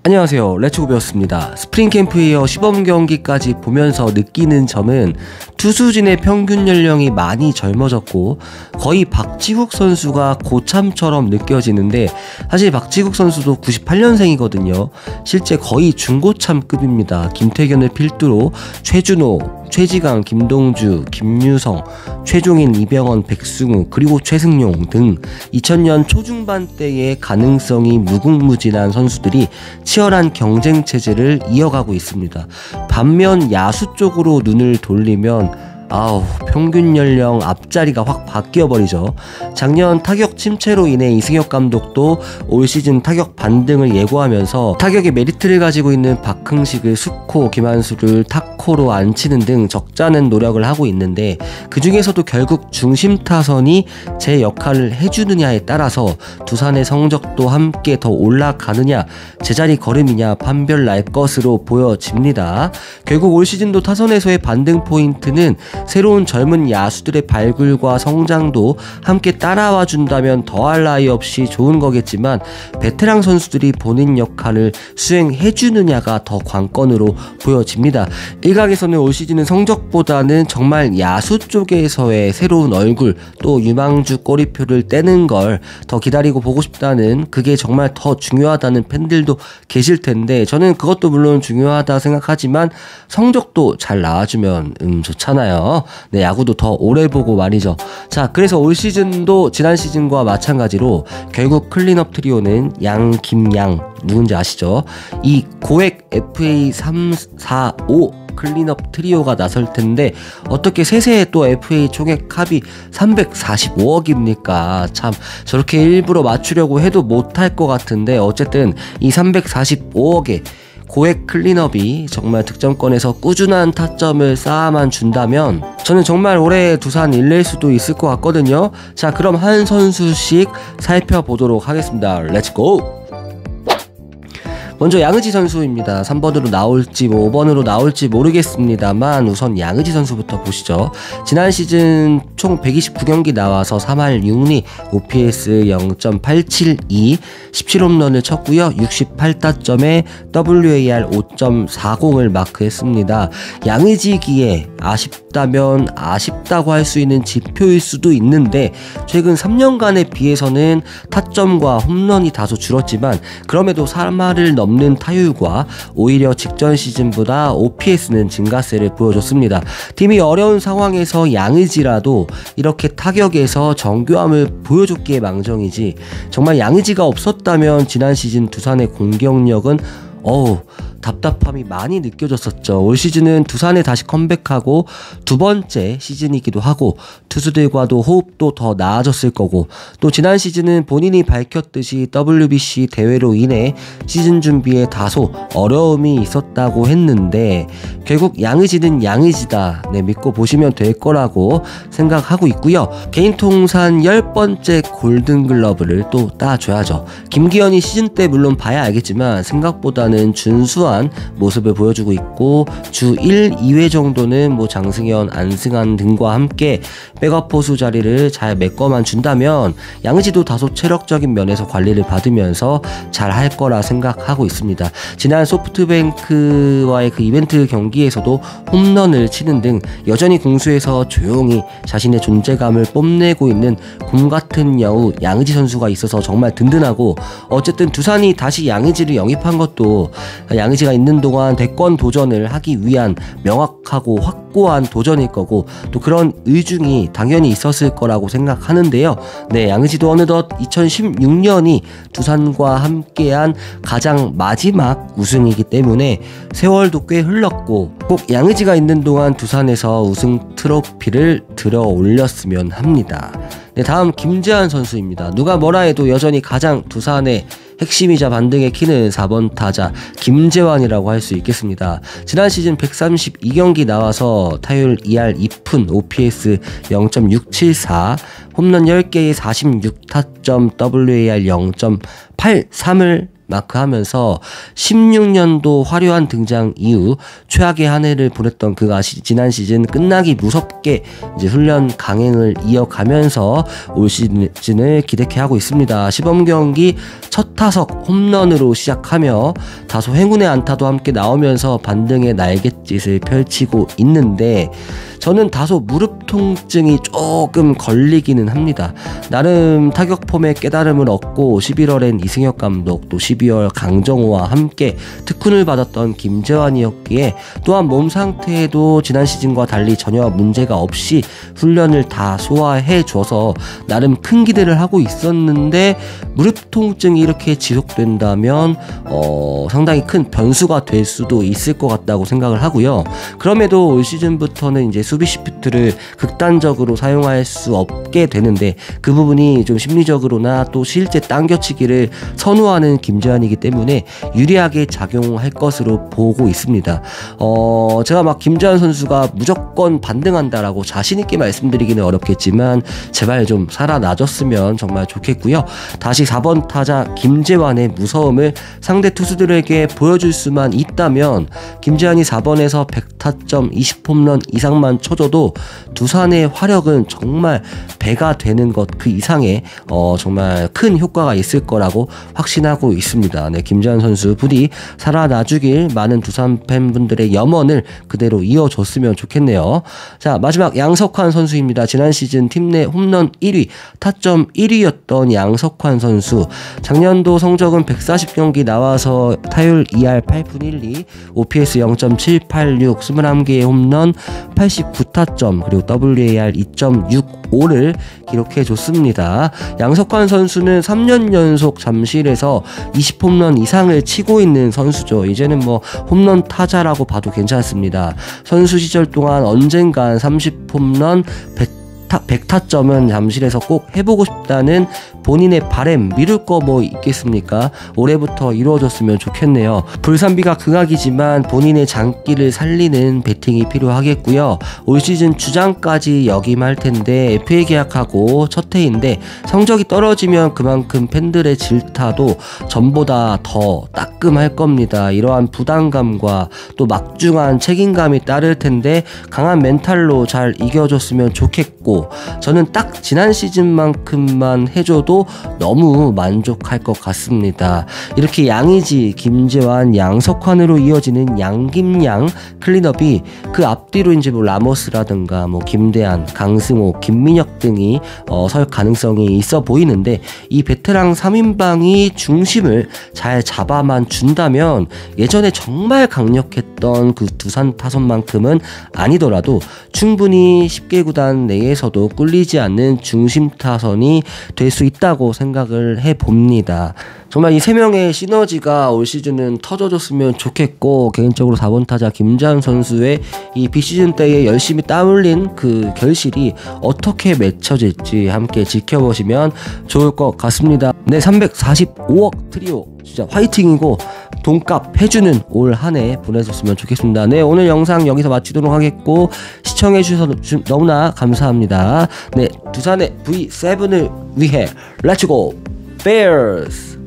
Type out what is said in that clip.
안녕하세요, 레츠고 배웠습니다. 스프링 캠프에 이어 시범 경기까지 보면서 느끼는 점은 투수진의 평균 연령이 많이 젊어졌고 거의 박지국 선수가 고참처럼 느껴지는데, 사실 박지국 선수도 98년생이거든요 실제 거의 중고참급입니다. 김태균을 필두로 최준호, 최지강, 김동주, 김유성, 최종인, 이병헌, 백승우, 그리고 최승용 등 2000년 초중반 때의 가능성이 무궁무진한 선수들이 치열한 경쟁 체제를 이어가고 있습니다. 반면 야수 쪽으로 눈을 돌리면 평균 연령 앞자리가 확 바뀌어버리죠. 작년 타격 침체로 인해 이승엽 감독도 올 시즌 타격 반등을 예고하면서 타격의 메리트를 가지고 있는 박흥식을 수코, 김한수를 타코로 앉히는 등 적잖은 노력을 하고 있는데, 그 중에서도 결국 중심 타선이 제 역할을 해주느냐에 따라서 두산의 성적도 함께 더 올라가느냐, 제자리 걸음이냐 판별 날 것으로 보여집니다. 결국 올 시즌도 타선에서의 반등 포인트는 새로운 젊은 야수들의 발굴과 성장도 함께 따라와 준다면 더할 나위 없이 좋은 거겠지만, 베테랑 선수들이 본인 역할을 수행해 주느냐가 더 관건으로 보여집니다. 일각에서는 올 시즌은 성적보다는 정말 야수 쪽에서의 새로운 얼굴, 또 유망주 꼬리표를 떼는 걸 더 기다리고 보고 싶다는, 그게 정말 더 중요하다는 팬들도 계실 텐데, 저는 그것도 물론 중요하다 생각하지만 성적도 잘 나와주면 좋잖아요. 네, 야구도 더 오래 보고 말이죠. 자, 그래서 올 시즌도 지난 시즌과 마찬가지로 결국 클린업 트리오는 양, 김양, 누군지 아시죠? 이 고액 FA 3, 4, 5 클린업 트리오가 나설 텐데, 어떻게 세세에 또 FA 총액 합이 345억입니까? 참, 저렇게 일부러 맞추려고 해도 못할 것 같은데, 어쨌든 이 345억에 고액 클린업이 정말 득점권에서 꾸준한 타점을 쌓아만 준다면 저는 정말 올해 두산 1낼 수도 있을 것 같거든요. 자, 그럼 한 선수씩 살펴보도록 하겠습니다. 렛츠고! 먼저 양의지 선수입니다. 3번으로 나올지 5번으로 나올지 모르겠습니다만 우선 양의지 선수부터 보시죠. 지난 시즌 총 129경기 나와서 3할 6리, OPS 0.872, 17홈런을 쳤고요. 68타점에 WAR 5.40을 마크했습니다. 양의지기에 아쉽다면 아쉽다고 할 수 있는 지표일 수도 있는데, 최근 3년간에 비해서는 타점과 홈런이 다소 줄었지만 그럼에도 3할을 넘는 타율과 오히려 직전 시즌보다 OPS는 증가세를 보여줬습니다. 팀이 어려운 상황에서 양의지라도 이렇게 타격에서 정교함을 보여줬기에 망정이지, 정말 양의지가 없었다면 지난 시즌 두산의 공격력은 답답함이 많이 느껴졌었죠. 올 시즌은 두산에 다시 컴백하고 두 번째 시즌이기도 하고 투수들과도 호흡도 더 나아졌을 거고, 또 지난 시즌은 본인이 밝혔듯이 WBC 대회로 인해 시즌 준비에 다소 어려움이 있었다고 했는데, 결국 양의지는 양의지다, 믿고 보시면 될 거라고 생각하고 있고요. 개인 통산 10번째 골든글러브를 또 따줘야죠. 김기현이 시즌 때 물론 봐야 알겠지만 생각보다는 준수한 모습을 보여주고 있고, 주 1, 2회 정도는 장승현, 안승환 등과 함께 백업 포수 자리를 잘 메꿔만 준다면 양의지도 다소 체력적인 면에서 관리를 받으면서 잘 할 거라 생각하고 있습니다. 지난 소프트뱅크와의 그 이벤트 경기에서도 홈런을 치는 등 여전히 공수에서 조용히 자신의 존재감을 뽐내고 있는 곰같은 여우 양의지 선수가 있어서 정말 든든하고, 어쨌든 두산이 다시 양의지를 영입한 것도 양의지가 있는 동안 대권 도전을 하기 위한 명확하고 확고한 도전일 거고, 또 그런 의중이 당연히 있었을 거라고 생각하는데요. 네, 양의지도 어느덧 2016년이 두산과 함께한 가장 마지막 우승이기 때문에 세월도 꽤 흘렀고, 꼭 양의지가 있는 동안 두산에서 우승 트로피를 들어 올렸으면 합니다. 네, 다음 김재환 선수입니다. 누가 뭐라 해도 여전히 가장 두산의 핵심이자 반등의 키는 4번 타자 김재환이라고 할 수 있겠습니다. 지난 시즌 132경기 나와서 타율 2할 2푼, OPS 0.674, 홈런 10개에 46타점, WAR 0.83을 마크하면서 16년도 화려한 등장 이후 최악의 한 해를 보냈던 그가 지난 시즌 끝나기 무섭게 이제 훈련 강행을 이어가면서 올 시즌을 기대케 하고 있습니다. 시범 경기 첫 타석 홈런으로 시작하며 다소 행운의 안타도 함께 나오면서 반등의 날갯짓을 펼치고 있는데 저는 다소 무릎 통증이 조금 걸리기는 합니다. 나름 타격 폼에 깨달음을 얻고 11월엔 이승엽 감독, 또 12월 강정호와 함께 특훈을 받았던 김재환이었기에 또한 몸 상태에도 지난 시즌과 달리 전혀 문제가 없이 훈련을 다 소화해 줘서 나름 큰 기대를 하고 있었는데 무릎 통증이 이렇게 지속된다면 상당히 큰 변수가 될 수도 있을 것 같다고 생각을 하고요. 그럼에도 올 시즌부터는 이제 수비 시프트를 극단적으로 사용할 수 없게 되는데 그 부분이 좀 심리적으로나 또 실제 당겨치기를 선호하는 김재환이기 때문에 유리하게 작용할 것으로 보고 있습니다. 제가 막 김재환 선수가 무조건 반등한다라고 자신있게 말씀드리기는 어렵겠지만 제발 좀 살아나줬으면 정말 좋겠고요. 다시 4번 타자 김재환의 무서움을 상대 투수들에게 보여줄 수만 있다면 김재환이 4번에서 100타점 20홈런 이상만 쳐줘도 두산의 화력은 정말 배가 되는 것 그 이상의 정말 큰 효과가 있을 거라고 확신하고 있습니다. 네, 김재환 선수 부디 살아나주길 많은 두산 팬분들의 염원을 그대로 이어줬으면 좋겠네요. 자, 마지막 양석환 선수입니다. 지난 시즌 팀 내 홈런 1위, 타점 1위였던 양석환 선수. 작년도 성적은 140경기 나와서 타율 2할 8푼 1리, OPS 0.786, 21개의 홈런, 89타점, 그리고 WAR 2.65를 기록해줬습니다. 양석환 선수는 3년 연속 잠실에서 20홈런 이상을 치고 있는 선수죠. 이제는 뭐 홈런 타자라고 봐도 괜찮습니다. 선수 시절 동안 언젠간 30홈런 100타점은 잠실에서 꼭 해보고 싶다는 본인의 바램, 미룰 거 뭐 있겠습니까? 올해부터 이루어졌으면 좋겠네요. 불산비가 극악이지만 본인의 장기를 살리는 배팅이 필요하겠고요. 올 시즌 주장까지 역임할 텐데 FA 계약하고 첫 해인데 성적이 떨어지면 그만큼 팬들의 질타도 전보다 더 따끔할 겁니다. 이러한 부담감과 또 막중한 책임감이 따를 텐데 강한 멘탈로 잘 이겨줬으면 좋겠고, 저는 딱 지난 시즌만큼만 해줘도 너무 만족할 것 같습니다. 이렇게 양의지, 김재환, 양석환으로 이어지는 양김양 클린업이 그 앞뒤로 이제 뭐 라모스라든가 뭐 김대한, 강승호, 김민혁 등이 설 가능성이 있어 보이는데 이 베테랑 3인방이 중심을 잘 잡아만 준다면 예전에 정말 강력했던 그 두산 타선만큼은 아니더라도 충분히 10개 구단 내에서도 꿀리지 않는 중심 타선이 될 수 있다고 생각을 해봅니다. 정말 이 3명의 시너지가 올 시즌은 터져줬으면 좋겠고, 개인적으로 4번 타자 김재환 선수의 이 비시즌 때에 열심히 땀 흘린 그 결실이 어떻게 맺혀질지 함께 지켜보시면 좋을 것 같습니다. 네, 345억 트리오 진짜 화이팅이고 돈값 해주는 올 한 해 보내셨으면 좋겠습니다. 네, 오늘 영상 여기서 마치도록 하겠고, 시청해주셔서 너무나 감사합니다. 네, 두산의 V7을 위해 렛츠고 베어스!